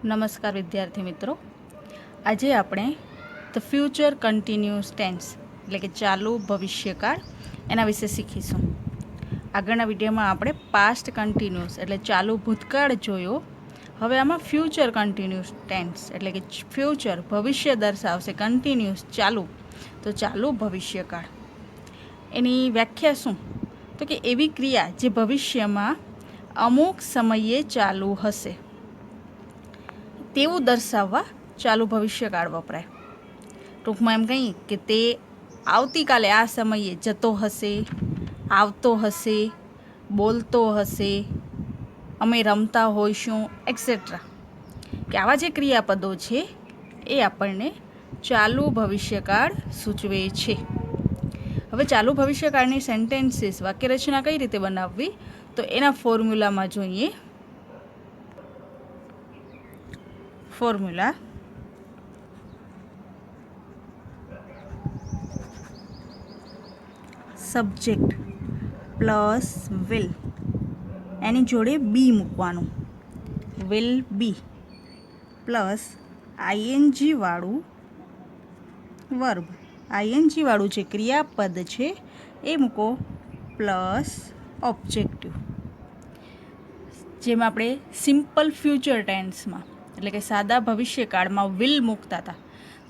નમસ્કાર વિદ્યાર્થી મિત્રો, આજે આપણે ધ ફ્યુચર કન્ટિન્યુઅસ ટેન્સ એટલે કે ચાલુ ભવિષ્યકાળ એના વિશે શીખીશું. આગળના વિડીયોમાં આપણે પાસ્ટ કન્ટિન્યુઅસ એટલે ચાલુ ભૂતકાળ જોયો. હવે આમાં ફ્યુચર કન્ટિન્યુઅસ ટેન્સ એટલે કે ફ્યુચર ભવિષ્ય દર્શાવશે, કન્ટિન્યુઅસ ચાલુ, તો ચાલુ ભવિષ્યકાળ. એની વ્યાખ્યા શું? તો કે એવી ક્રિયા જે ભવિષ્યમાં અમુક સમયે ચાલુ હશે તેવું દર્શાવવા ચાલુ ભવિષ્યકાળ વપરાય. ટૂંકમાં એમ કહીએ કે તે આવતીકાલે આ સમયે જતો હશે, આવતો હશે, બોલતો હશે, અમે રમતા હોઈશું, એક્સેટ્રા. કે આવા જે ક્રિયાપદો છે એ આપણને ચાલુ ભવિષ્યકાળ સૂચવે છે. હવે ચાલુ ભવિષ્યકાળની સેન્ટેન્સીસ વાક્યરચના કઈ રીતે બનાવવી, તો એના ફોર્મ્યુલામાં જોઈએ. ફોર્મ્યુલા સબ્જેક્ટ પ્લસ વિલ, એની જોડે બી મૂકવાનું, વિલ બી પ્લસ આઈએનજી વાળું વર્બ, આઈએનજી વાળું જે ક્રિયાપદ છે એ મૂકો, પ્લસ ઓબ્જેક્ટિવ. જેમ આપણે સિમ્પલ ફ્યુચર ટેન્સમાં એટલે કે સાદા ભવિષ્યકાળમાં વિલ મૂકતા હતા,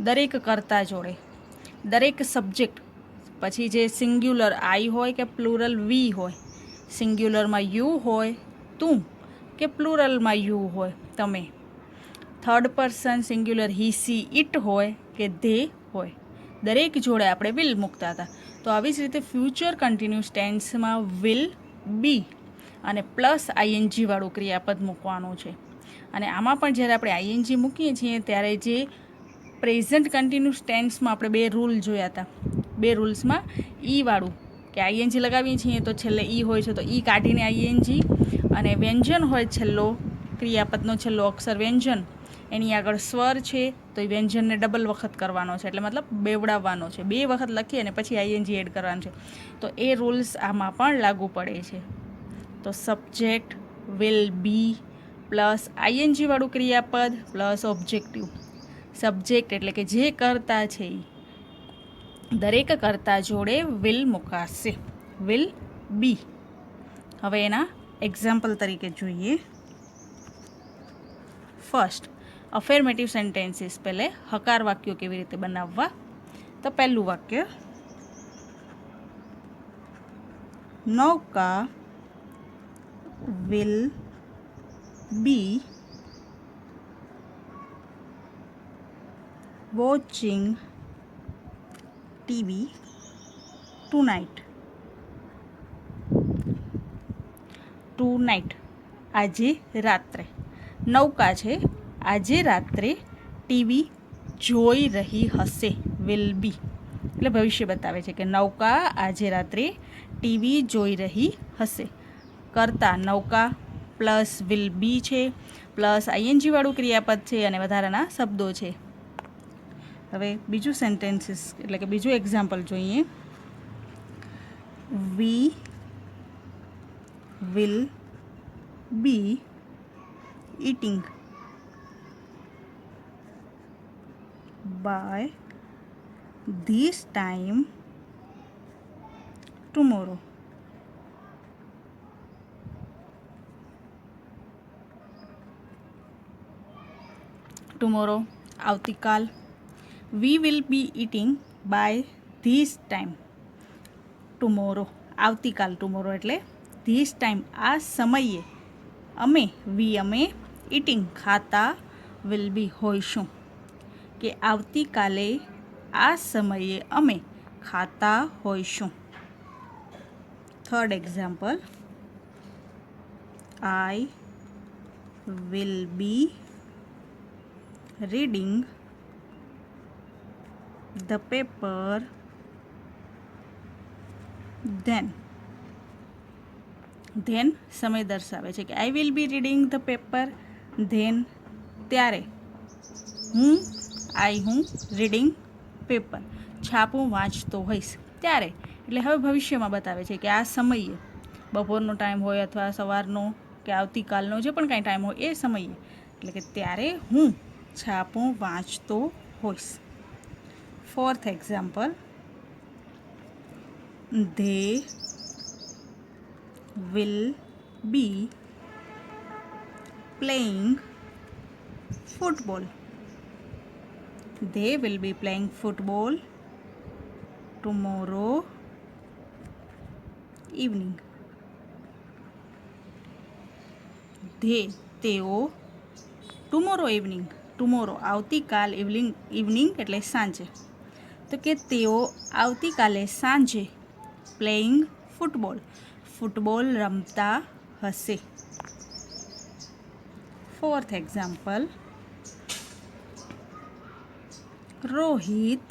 દરેક કર્તા જોડે દરેક સબ્જેક્ટ પછી જે સિંગ્યુલર આઈ હોય કે પ્લુરલ વી હોય, સિંગ્યુલરમાં યુ હોય તું કે પ્લુરલમાં યુ હોય તમે, third person singular he she it હોય કે ધે હોય, દરેક જોડે આપણે વિલ મૂકતા હતા. તો આવી જ રીતે ફ્યુચર કન્ટિન્યુઅસ ટેન્સમાં વિલ બી અને પ્લસ આઈએનજી વાળું ક્રિયાપદ મૂકવાનું છે. અને આમાં પણ જ્યારે આપણે આઈએનજી મૂકીએ છીએ ત્યારે જે પ્રેઝન્ટ કન્ટિન્યુઅસ ટેન્સમાં આપણે બે રૂલ જોયા હતા. બે રૂલ્સમાં ઈ વાળું કે આઈએનજી લગાવીએ છીએ તો છેલ્લે ઈ હોય છે તો ઈ કાઢીને આઈએનજી, અને વ્યંજન હોય છેલ્લો ક્રિયાપદનો છેલ્લો અક્ષર વ્યંજન, એની આગળ સ્વર છે તો એ વ્યંજનને ડબલ વખત કરવાનો છે, એટલે મતલબ બેવડાવવાનો છે, બે વખત લખી અને પછી આઈએનજી એડ કરવાનું છે. તો એ રૂલ્સ આમાં પણ લાગુ પડે છે. તો subject will be plus ING વાળું ક્રિયાપદ પ્લસ ઓબ્જેક્ટિવ. સબ્જેક્ટ એટલે કે જે કર્તા છે એ દરેક કર્તા જોડે વિલ મુકાશે, વિલ બી. હવે એના એક્ઝામ્પલ તરીકે જોઈએ. ફર્સ્ટ અફર્મેટિવ સેન્ટેન્સીસ, પહેલે હકાર વાક્યો કેવી રીતે બનાવવા. તો પહેલું વાક્ય, નૌકા will be watching TV tonight. Tonight આજે રાત્રે. નૌકા છે, આજે રાત્રે ટીવી જોઈ રહી હશે, વિલ બી એટલે ભવિષ્ય બતાવે છે કે નૌકા આજે રાત્રે ટીવી જોઈ રહી હશે. કરતા નૌકા પ્લસ વિલ બી છે પ્લસ આઈએનજી વાળું ક્રિયાપદ છે અને વધારાના શબ્દો છે. હવે બીજું સેન્ટેન્સીસ એટલે કે બીજું એક્ઝામ્પલ જોઈએ. વી will B eating by this time tomorrow. Tomorrow આવતીકાલ. We will be eating by this time tomorrow. આવતીકાલ, tomorrow એટલે this time આ સમયે, અમે અમે ઇટિંગ ખાતા, વિલ બી હોઈશું, કે આવતીકાલે આ સમયે અમે ખાતા હોઈશું. Third example, I will be reading the paper then. Then સમય દર્શાવે છે કે I will be reading the paper then, ત્યારે હું રીડિંગ પેપર છાપું વાંચતો હોઈશ, ત્યારે એટલે હવે ભવિષ્યમાં બતાવે છે કે આ સમયે, બપોરનો ટાઈમ હોય અથવા સવારનો કે આવતીકાલનો જે પણ કાંઈ ટાઈમ હોય એ સમયે એટલે કે ત્યારે હું છાપું વાંચતો હોઈશ. Fourth example, they will be playing football. They will be playing football tomorrow evening. તેઓ ટુમોરો ઇવનિંગ, ટુમોરો આવતીકાલ, ઇવનિંગ એટલે સાંજે, તો કે તેઓ આવતીકાલે સાંજે પ્લેઇંગ ફૂટબોલ રમતા હશે. Fourth example, Rohit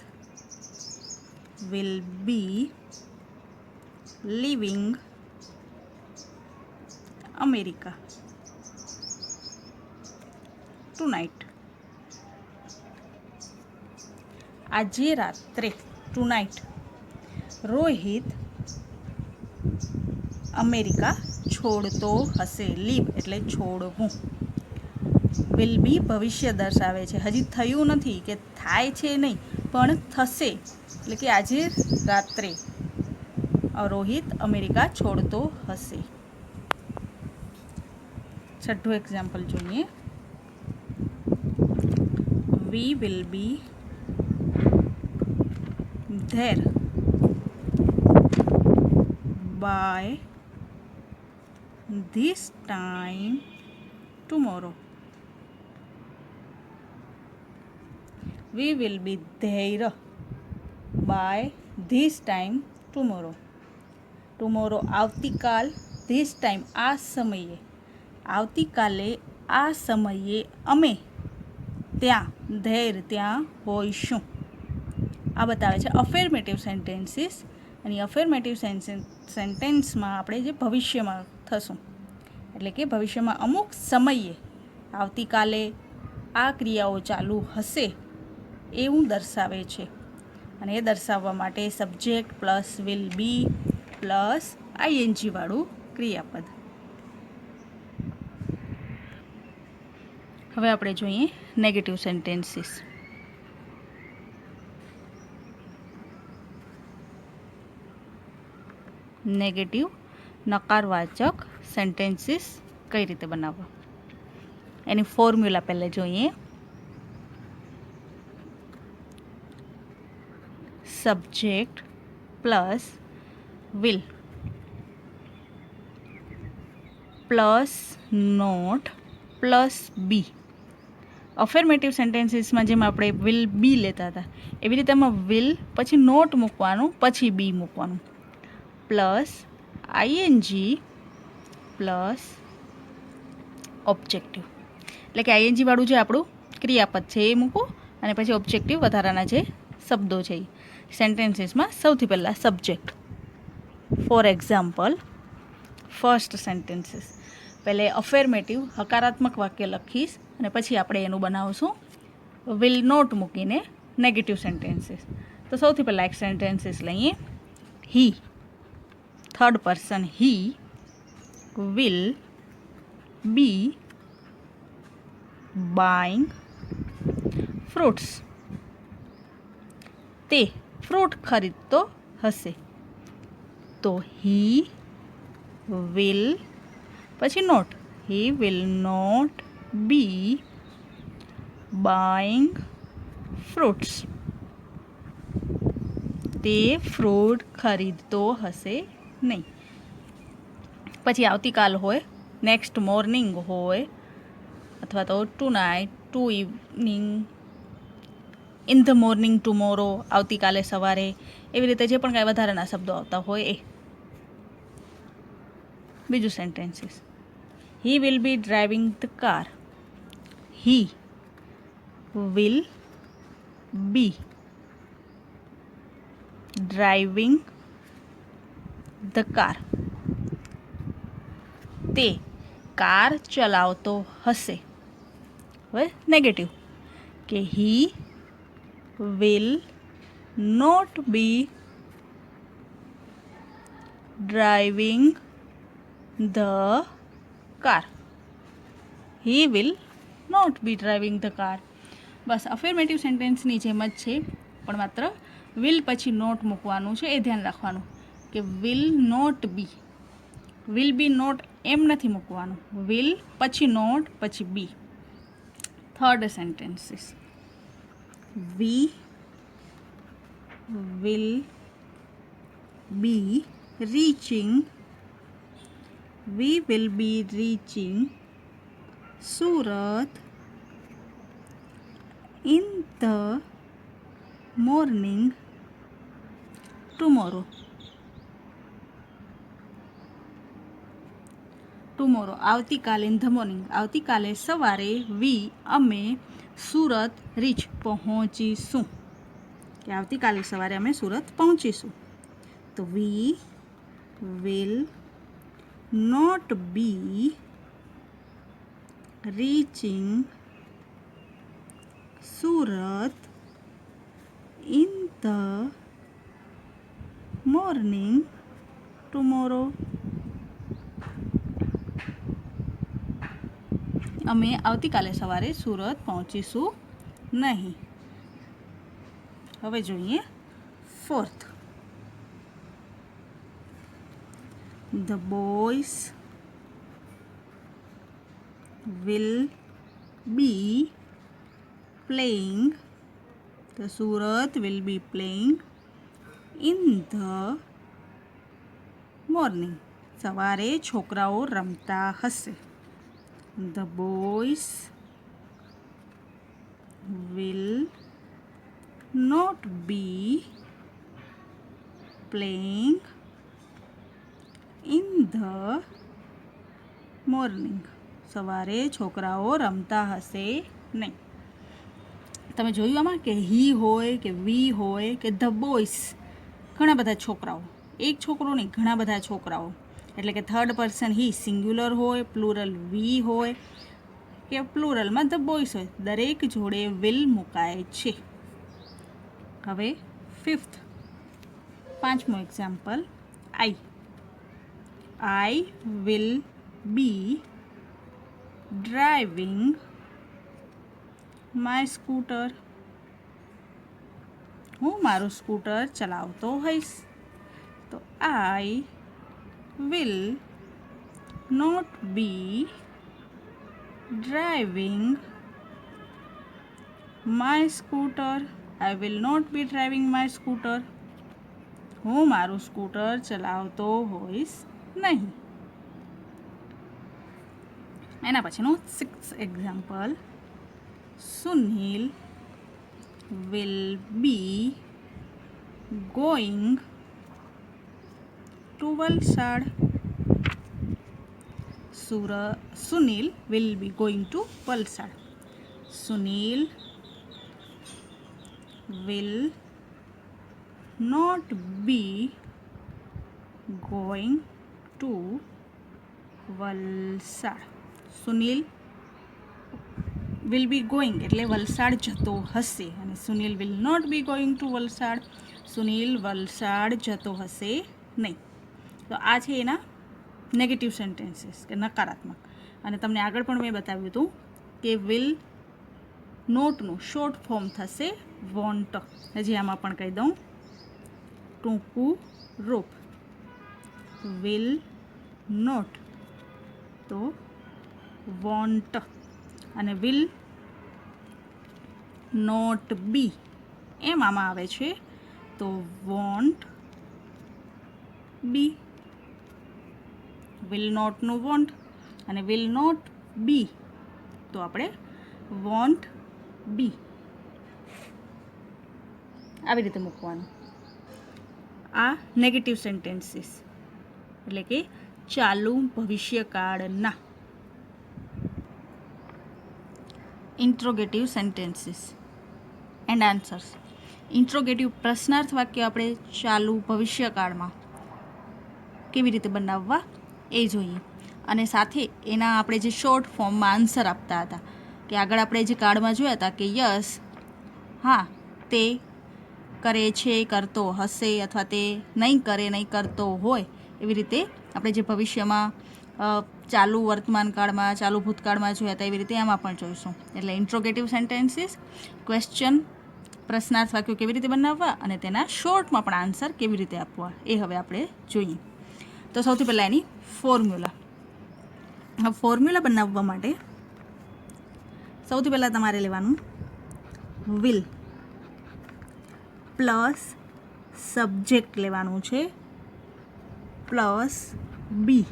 will be leaving America tonight. આજે રાત્રે, ટુનાઇટ, રોહિત અમેરિકા છોડતો હશે. લીવ એટલે છોડવું. વિલ બી ભવિષ્ય દર્શાવે છે, હજી થયું નથી કે થાય છે નહીં, પણ થશે, એટલે કે આજે રાત્રે રોહિત અમેરિકા છોડતો હશે. છઠ્ઠું એક્ઝામ્પલ જોઈએ. We will be there by this time tomorrow. We will be there by this time tomorrow. Tomorrow આવતીકાલ, this time આ સમયે, આવતીકાલે આ સમયે અમે ત્યાં, there ત્યાં હોઈશું. આ બતાવે છે અફર્મેટિવ સેન્ટેન્સીસ. અને અફર્મેટિવ સેન્ટેન્સમાં આપણે જે ભવિષ્યમાં થશું, એટલે કે ભવિષ્યમાં અમુક સમયે આવતીકાલે આ ક્રિયાઓ ચાલુ હશે એવું દર્શાવે છે. અને એ દર્શાવવા માટે subject plus will be plus ING વાળું ક્રિયાપદ. હવે આપણે જોઈએ નેગેટિવ સેન્ટેન્સીસ. નેગેટિવ નકારવાચક સેન્ટેન્સીસ કઈ રીતે બનાવવા, એની ફોર્મ્યુલા પહેલાં જોઈએ. Subject plus will plus not plus be. Affirmative સેન્ટેન્સીસમાં જેમ આપણે વિલ બી લેતા હતા એવી રીતે એમાં વિલ પછી નોટ મૂકવાનું, પછી બી મૂકવાનું, પ્લસ આઈએનજી પ્લસ ઓબ્જેક્ટિવ. એટલે કે આઈએનજી વાળું જે આપણું ક્રિયાપદ છે એ મૂકો અને પછી ઓબ્જેક્ટિવ વધારાના જે શબ્દો છે એ. સેન્ટેન્સીસમાં સૌથી પહેલાં subject. For example, first sentences પહેલે અફર્મેટિવ હકારાત્મક વાક્ય લખીશ અને પછી આપણે એનું બનાવશું વિલ નોટ મૂકીને નેગેટિવ સેન્ટેન્સીસ. તો સૌથી પહેલાં એક સેન્ટેન્સીસ લઈએ. He, third person, he will be buying fruits. તે ફ્રૂટ ખરીદતો હશે. તો હી વિલ પછી not, he will not be buying fruits. તે ફ્રૂટ ખરીદતો હશે નહીં. પછી આવતીકાલ હોય, નેક્સ્ટ મોર્નિંગ હોય, અથવા તો tonight, to evening, in the morning tomorrow, આવતીકાલે સવારે, એવી રીતે જે પણ કાંઈ વધારાના શબ્દો આવતા હોય એ. બીજું sentences, he will be driving the car. He will be driving the car. તે કાર ચલાવતો હશે. હવે નેગેટિવ કે he will not be driving the car. He will not be driving the car. બસ અફર્મેટિવ સેન્ટેન્સની જેમ જ છે, પણ માત્ર વિલ પછી નોટ મૂકવાનું છે, એ ધ્યાન રાખવાનું કે will not be. Will be not એમ નથી મૂકવાનું, વિલ પછી નોટ પછી be. Third sentences, we will be reaching, we will be reaching Surat in the morning tomorrow. Tomorrow આવતીકાલે, ઇન ધ મોર્નિંગ આવતીકાલે સવારે, વી અમે સુરત રીચ પહોંચીશું, કે આવતીકાલે સવારે અમે સુરત પહોંચીશું. તો we will not be reaching Surat in the morning tomorrow. અમે આવતીકાલે સવારે સુરત પહોંચીશું નહીં. હવે જોઈએ fourth. The boys will be playing, the Surat will be playing in the morning. સવારે છોકરાઓ રમતા હશે. The boys will not be playing in the morning. સવારે છોકરાઓ રમતા હશે નહીં. તમે જોયું આમાં કે હી હોય કે વી હોય કે ધ બોય્સ, ઘણા બધા છોકરાઓ, એક છોકરો નહીં, ઘણા બધા છોકરાઓ. એટલે કે થર્ડ પર્સન હી સિંગ્યુલર હોય, પ્લુરલ વી હોય કે પ્લુરલમાં ધ બોય્સ હોય, દરેક જોડે વિલ મુકાય છે. હવે ફિફ્થ, પાંચમો example, I will be driving my scooter. હું મારું સ્કૂટર ચલાવતો હોઈશ. તો I will not be driving my scooter. I will not be driving my scooter. હું મારું સ્કૂટર ચલાવતો હોઈશ નહીં. એના પછીનું six example, Sunil will be going to Valsad. Sunil will be going to Valsad. Sunil will not be going to Valsad. Sunil will be going એટલે વલસાડ જતો હશે, અને Sunil will not be going to Valsad, Sunil Valsad જતો હશે નહીં. તો આ છે એના નેગેટિવ સેન્ટેન્સીસ કે નકારાત્મક. અને તમને આગળ પણ મેં બતાવ્યું હતું કે વિલ નોટનું શોર્ટ ફોર્મ થશે વોન્ટ. હજી આમાં પણ કહી દઉં, ટૂંકું રૂપ વિલ નોટ તો વોન્ટ, અને વિલ નોટ બી એમ આમાં આવે છે તો વોન્ટ બી. વિલ નોટનું વોન્ટ અને વિલ નોટ બી તો આપણે વોન્ટ બી આવી રીતે મૂકવાનું. આ નેગેટિવ સેન્ટેન્સીસ એટલે કે ચાલુ ભવિષ્યકાળના. Interrogative sentences and answers. Interrogative પ્રશ્નાર્થ વાક્ય આપણે ચાલુ ભવિષ્યકાળમાં કેવી રીતે બનાવવા એ જોઈએ, અને સાથે એના આપણે જે શોર્ટ ફોર્મમાં આન્સર આપતા હતા, કે આગળ આપણે જે કાર્ડમાં જોયા હતા કે યસ, હા, તે કરે છે, કરતો હશે, અથવા તે નહીં કરે, નહીં કરતો હોય, એવી રીતે આપણે જે ભવિષ્યમાં ચાલુ વર્તમાનકાળમાં, ચાલુ ભૂતકાળમાં જોયા હતા એવી રીતે એમાં પણ જોઈશું. એટલે ઇન્ટ્રોગેટિવ સેન્ટેન્સીસ, ક્વેશ્ચન, પ્રશ્નાર્થ વાક્યો કેવી રીતે બનાવવા અને તેના શોર્ટમાં પણ આન્સર કેવી રીતે આપવા એ હવે આપણે જોઈએ. તો સૌથી પહેલાં એની ફોર્મ્યુલા. હવે ફોર્મ્યુલા બનાવવા માટે સૌથી પહેલાં તમારે લેવાનું વિલ પ્લસ સબ્જેક્ટ લેવાનું છે પ્લસ બી.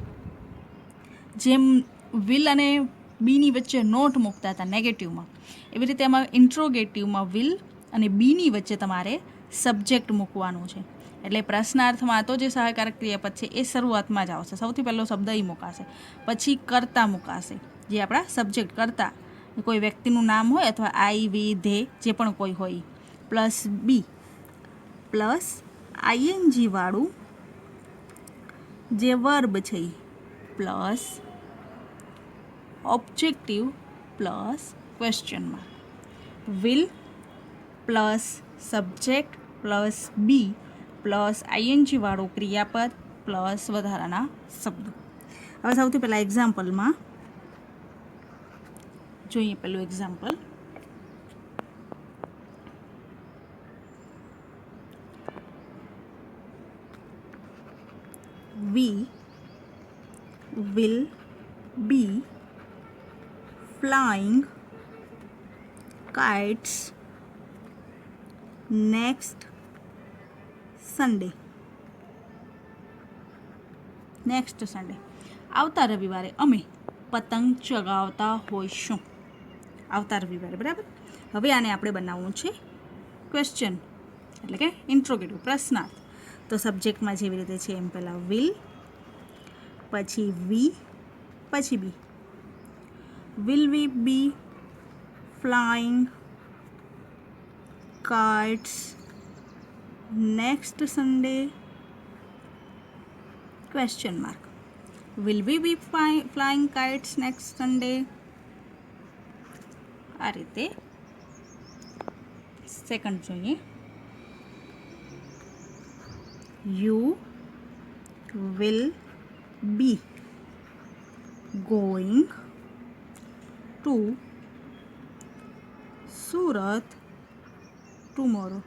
જેમ વિલ અને બીની વચ્ચે નોટ મૂકતા હતા નેગેટિવમાં, એવી રીતે એમાં ઇન્ટ્રોગેટિવમાં વિલ અને બીની વચ્ચે તમારે સબ્જેક્ટ મૂકવાનું છે. એટલે પ્રશ્નાર્થમાં તો જે સહાયકારક ક્રિયાપદ છે એ શરૂઆતમાં જ આવશે. સૌથી પહેલો શબ્દ એ મુકાશે, પછી કર્તા મુકાશે, જે આપણા સબ્જેક્ટ કર્તા, કોઈ વ્યક્તિનું નામ હોય અથવા આઈ, વી, ધે જે પણ કોઈ હોય, પ્લસ બી પ્લસ આઈએનજી વાળું જે વર્બ છે plus objective plus question mark. Will plus subject plus be plus ING વાળું ક્રિયાપદ પ્લસ વધારાના શબ્દો. હવે સૌથી પહેલાં એક્ઝામ્પલમાં જોઈએ. પેલું example, we will be flying kites next Sunday. આવતા રવિવારે અમે પતંગ ચગાવતા હોઈશું. આવતા રવિવારે, બરાબર. હવે આને આપણે બનાવવું છે ક્વેશ્ચન, એટલે કે ઇન્ટ્રોગેટિવ, પ્રશ્નાર્થ. તો સબ્જેક્ટમાં જેવી રીતે છે એમ પહેલાં વિલ, પછી વી, પછી be. Will we be flying kites next Sunday? Question mark. Will we be flying kites next Sunday? આ રીતે. સેકન્ડ જોઈએ. You will be going to Surat tomorrow.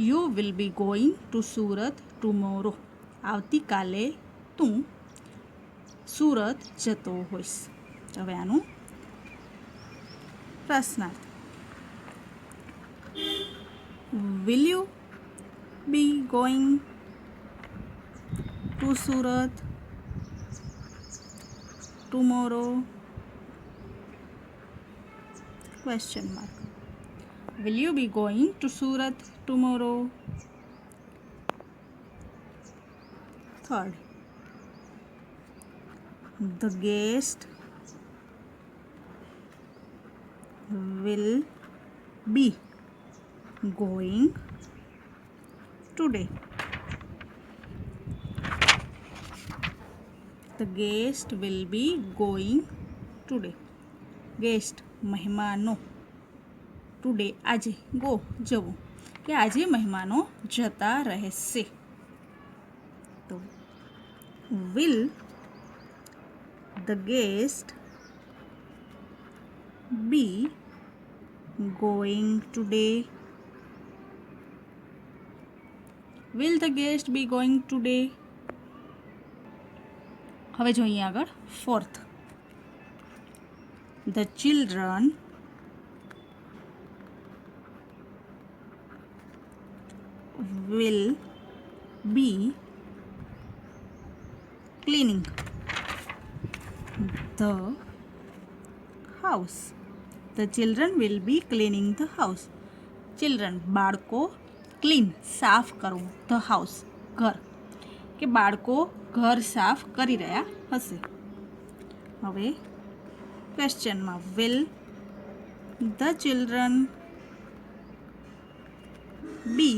You will be going to Surat tomorrow. આવતીકાલે તું સુરત જતો હોઈશ. હવે આનું પ્રશ્નાર્થ. Will you be going to Surat tomorrow? Question mark. Will you be going to Surat tomorrow? Third, the guest will be going today. The guest will be going today. Guest મહેમાનો, today આજે, go જવું, કે આજે મહેમાનો જતા રહેશે. તો will the guest be going today? Will the guest be going today? હવે જોઈએ આગળ fourth. The children will be cleaning the house. The children will be cleaning the house. Children બાળકો, ક્લીન સાફ કરવું, the house ઘર, કે બાળકો ઘર સાફ કરી રહ્યા હશે. હવે ક્વેશ્ચનમાં will the children be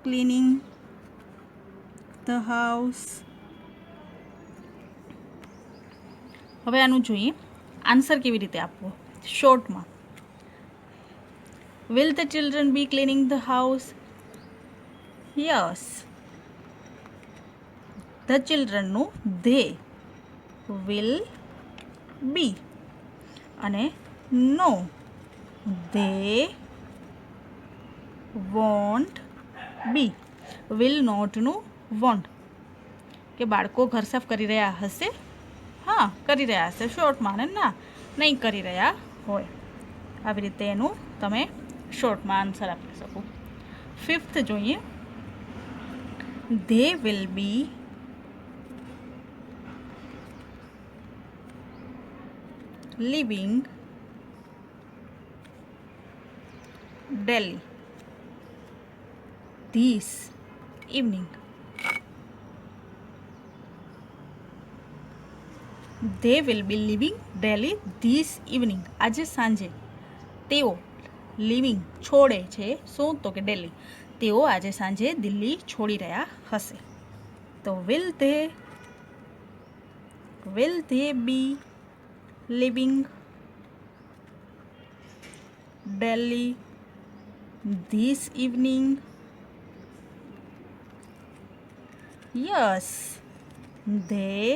cleaning the house? હવે આનું જોઈએ આન્સર કેવી રીતે આપવો શોર્ટમાં. Will the children be cleaning the house? Yes, the ચિલ્ડ્રનનું ધે વિલ બી અને no they won't be. Will નોટનું વોન્ટ કે બાળકો ઘર સાફ કરી રહ્યા હશે, હા કરી રહ્યા હશે શોર્ટમાં, અને ના નહીં કરી રહ્યા હોય. આવી રીતે એનું તમે શોર્ટમાં આન્સર આપી શકો. 5th જોઈએ. They will B living Delhi this evening. They will be leaving Delhi this evening. આજે સાંજે તેઓ લિવિંગ છોડે છે શું? તો કે દિલ્હી. તેઓ આજે સાંજે દિલ્હી છોડી રહ્યા હશે. તો will they be leaving Delhi this evening? Yes, they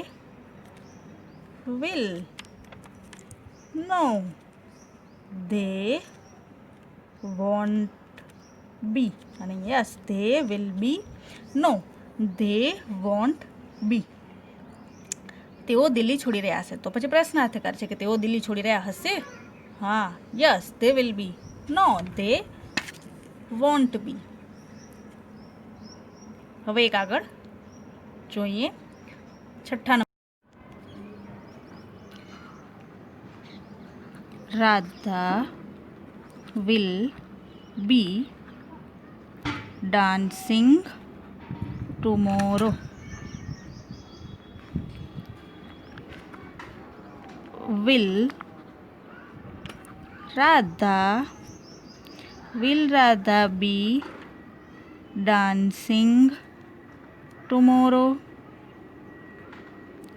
will. No, they won't be. અને yes, they will be. No, they won't be. તેઓ દિલ્હી છોડી રહ્યા હશે. તો પછી પ્રશ્નાર્થકાર છે કે તેઓ દિલ્હી છોડી રહ્યા હશે. હા, yes they will be. No, they won't be. હવે એક આગળ જોઈએ. 6ઠ્ઠા number. Radha will be dancing tomorrow. Will Radha be dancing tomorrow?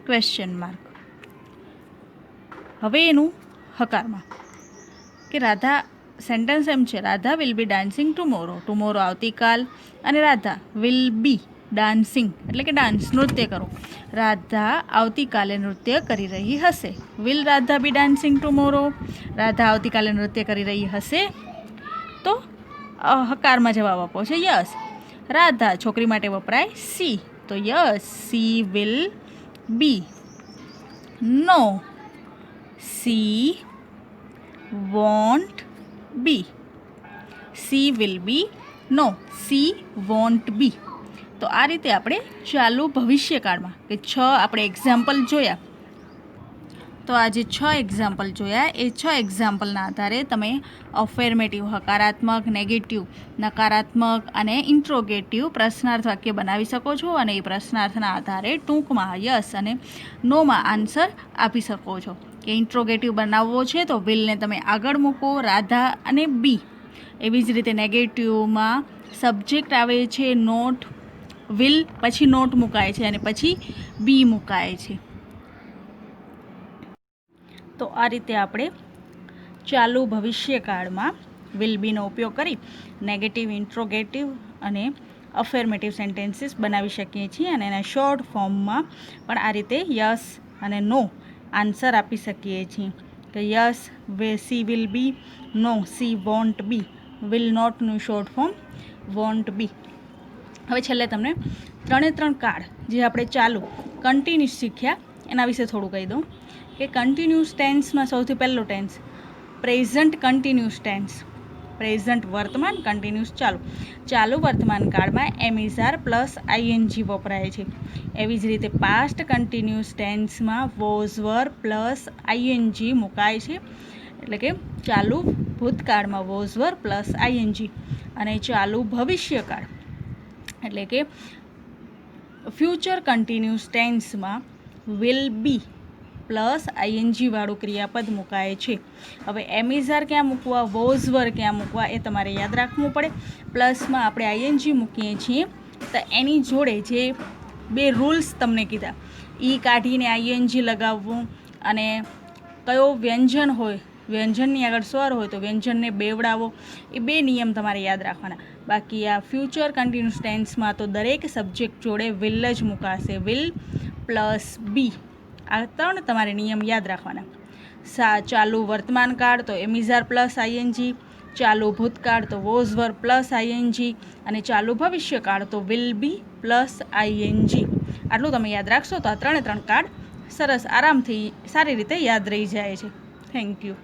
Question mark. હવે એનું હકારમાં કે રાધા સેન્ટેન્સ એમ છે, Radha will be dancing tomorrow. Tomorrow આવતીકાલ, અને રાધા વિલ બી ડાન્સિંગ એટલે કે ડાન્સ નૃત્ય કરો. રાધા આવતીકાલે નૃત્ય કરી રહી હશે. Will Radha be dancing tomorrow. Radha આવતીકાલે નૃત્ય કરી રહી હશે. તો હકારમાં જવાબ આપો છે યસ. રાધા છોકરી માટે વપરાય સી. તો yes she will be. No she won't be. She will be. No she won't be. તો આ રીતે આપણે ચાલુ ભવિષ્યકાળમાં કે 6 આપણે એક્ઝામ્પલ જોયા. તો આ જે 6 એક્ઝામ્પલ જોયા એ 6 એક્ઝામ્પલના આધારે તમે અફર્મેટિવ હકારાત્મક, નેગેટિવ નકારાત્મક અને ઇન્ટ્રોગેટિવ પ્રશ્નાર્થ વાક્ય બનાવી શકો છો, અને એ પ્રશ્નાર્થના આધારે ટૂંકમાં યસ અને નોમાં આન્સર આપી શકો છો. કે ઇન્ટ્રોગેટિવ બનાવવો છે તો વિલને તમે આગળ મૂકો, રાધા અને બી. એવી જ રીતે નેગેટિવમાં સબ્જેક્ટ આવે છે નોટ, વિલ પછી નોટ મુકાય છે અને પછી બી મુકાય છે. તો આ રીતે આપણે ચાલુ ભવિષ્યકાળમાં વિલ બીનો ઉપયોગ કરી નેગેટિવ, ઇન્ટ્રોગેટિવ અને અફર્મેટિવ સેન્ટેન્સીસ બનાવી શકીએ છીએ, અને એના શોર્ટ ફોર્મમાં પણ આ રીતે યસ અને નો આન્સર આપી શકીએ છીએ. કે yes she will be, no she won't be, will નોટનું શોર્ટ ફોર્મ વોન્ટ બી. હવે છેલ્લે તમને 3 કાળ જે આપણે ચાલુ કન્ટિન્યુઅસ શીખ્યા એના વિશે થોડું કહી દઉં. કે કન્ટિન્યુઅસ ટેન્સમાં સૌથી પહેલો tense present continuous tense. Present વર્તમાન, કન્ટિન્યુઅસ ચાલુ. ચાલુ વર્તમાન કાળમાં am is are plus ING વપરાય છે. એવી જ રીતે પાસ્ટ કન્ટિન્યુઅસ ટેન્સમાં વોઝ વર પ્લસ આઈએનજી મુકાય છે. એટલે કે ચાલુ ભૂતકાળમાં વોઝ વર પ્લસ આઈએનજી, અને ચાલુ ભવિષ્યકાળ એટલે કે ફ્યુચર કન્ટિન્યુઅસ ટેન્સમાં વિલ બી પ્લસ આઈએનજી વાળું ક્રિયાપદ મુકાય છે. હવે એમિઝાર ક્યાં મૂકવા, વોઝવર ક્યાં મૂકવા એ તમારે યાદ રાખવું પડે. પ્લસમાં આપણે આઈએનજી મૂકીએ છીએ તો એની જોડે જે 2 રૂલ્સ તમને કીધા, ઈ કાઢીને આઈએનજી લગાવવું, અને કયો વ્યંજન હોય વ્યંજનની આગળ સ્વર હોય તો વ્યંજનને બેવડાવો, એ 2 નિયમ તમારે યાદ રાખવાના. બાકી આ ફ્યુચર કન્ટિન્યુઅસ ટેન્સમાં તો દરેક સબ્જેક્ટ જોડે વિલ જ મુકાશે, વિલ પ્લસ બી. આ 3 તમારે નિયમ યાદ રાખવાના. ચાલુ વર્તમાન કાળ તો એમિઝાર પ્લસ આઈએનજી, ચાલુ ભૂતકાળ તો વોઝ વર પ્લસ આઈએનજી, અને ચાલુ ભવિષ્યકાળ તો વિલ બી પ્લસ આઈએનજી. આટલું તમે યાદ રાખશો તો આ 3 કાર્ડ સરસ આરામથી સારી રીતે યાદ રહી જાય છે. Thank you.